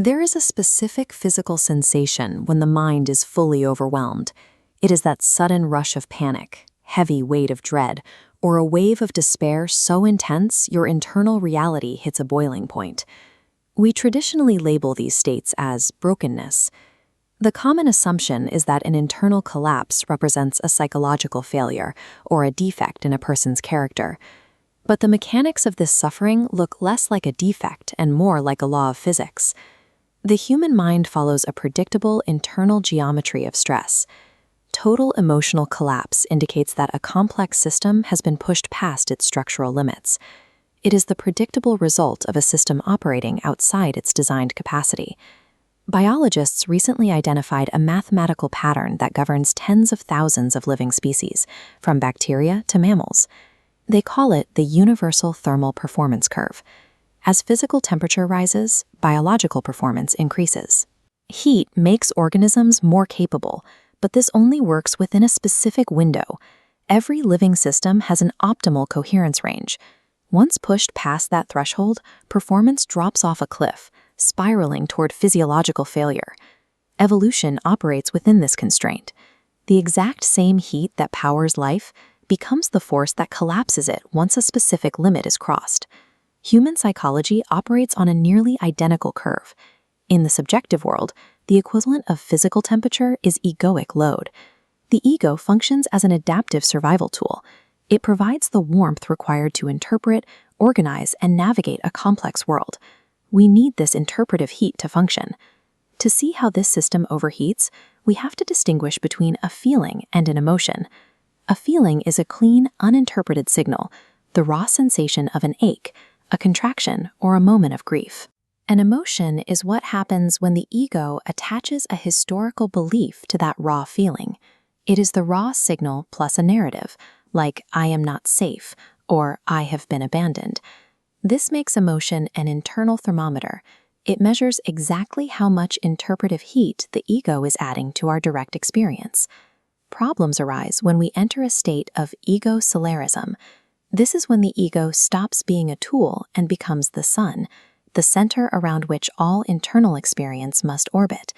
There is a specific physical sensation when the mind is fully overwhelmed. It is that sudden rush of panic, heavy weight of dread, or a wave of despair so intense your internal reality hits a boiling point. We traditionally label these states as brokenness. The common assumption is that an internal collapse represents a psychological failure or a defect in a person's character. But the mechanics of this suffering look less like a defect and more like a law of physics. The human mind follows a predictable internal geometry of stress. Total emotional collapse indicates that a complex system has been pushed past its structural limits. It is the predictable result of a system operating outside its designed capacity. Biologists recently identified a mathematical pattern that governs tens of thousands of living species, from bacteria to mammals. They call it the universal thermal performance curve. As physical temperature rises, biological performance increases. Heat makes organisms more capable, but this only works within a specific window. Every living system has an optimal coherence range. Once pushed past that threshold, performance drops off a cliff, spiraling toward physiological failure. Evolution operates within this constraint. The exact same heat that powers life becomes the force that collapses it once a specific limit is crossed. Human psychology operates on a nearly identical curve. In the subjective world, the equivalent of physical temperature is egoic load. The ego functions as an adaptive survival tool. It provides the warmth required to interpret, organize, and navigate a complex world. We need this interpretive heat to function. To see how this system overheats, we have to distinguish between a feeling and an emotion. A feeling is a clean, uninterpreted signal, the raw sensation of an ache, a contraction, or a moment of grief. An emotion is what happens when the ego attaches a historical belief to that raw feeling. It is the raw signal plus a narrative, like "I am not safe" or "I have been abandoned." This makes emotion an internal thermometer. It measures exactly how much interpretive heat the ego is adding to our direct experience. Problems arise when we enter a state of ego-solarism. This is when the ego stops being a tool and becomes the sun, the center around which all internal experience must orbit.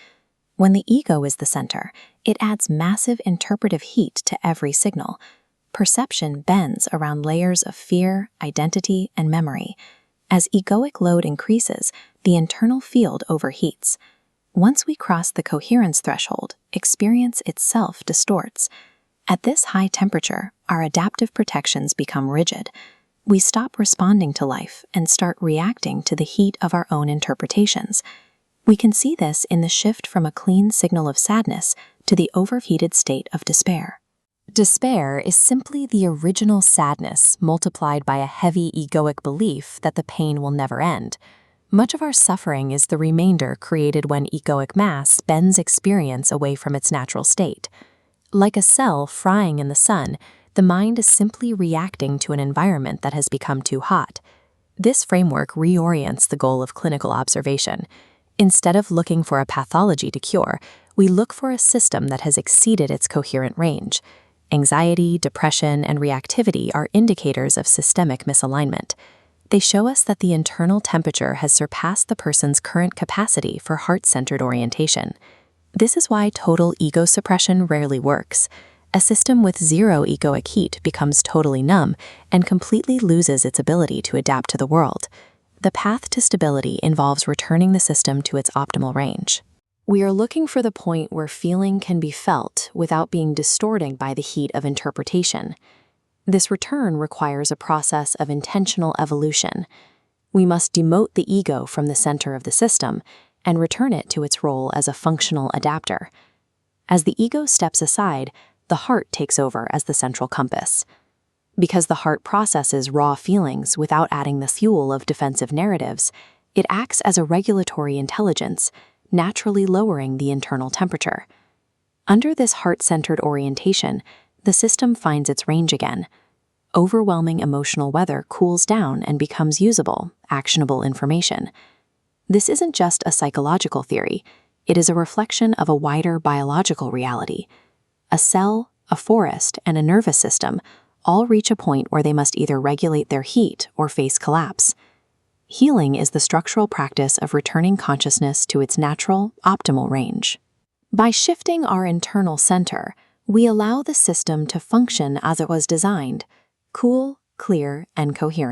When the ego is the center, it adds massive interpretive heat to every signal. Perception bends around layers of fear, identity, and memory. As egoic load increases, the internal field overheats. Once we cross the coherence threshold, experience itself distorts. At this high temperature, our adaptive protections become rigid. We stop responding to life and start reacting to the heat of our own interpretations. We can see this in the shift from a clean signal of sadness to the overheated state of despair. Despair is simply the original sadness multiplied by a heavy egoic belief that the pain will never end. Much of our suffering is the remainder created when egoic mass bends experience away from its natural state. Like a cell frying in the sun, the mind is simply reacting to an environment that has become too hot. This framework reorients the goal of clinical observation. Instead of looking for a pathology to cure, we look for a system that has exceeded its coherent range. Anxiety, depression, and reactivity are indicators of systemic misalignment. They show us that the internal temperature has surpassed the person's current capacity for heart-centered orientation. This is why total ego suppression rarely works. A system with zero egoic heat becomes totally numb and completely loses its ability to adapt to the world. The path to stability involves returning the system to its optimal range. We are looking for the point where feeling can be felt without being distorted by the heat of interpretation. This return requires a process of intentional evolution. We must demote the ego from the center of the system and return it to its role as a functional adapter. As the ego steps aside, the heart takes over as the central compass. Because the heart processes raw feelings without adding the fuel of defensive narratives, it acts as a regulatory intelligence, naturally lowering the internal temperature. Under this heart-centered orientation, the system finds its range again. Overwhelming emotional weather cools down and becomes usable, actionable information. This isn't just a psychological theory. It is a reflection of a wider biological reality. A cell, a forest, and a nervous system all reach a point where they must either regulate their heat or face collapse. Healing is the structural practice of returning consciousness to its natural, optimal range. By shifting our internal center, we allow the system to function as it was designed, cool, clear, and coherent.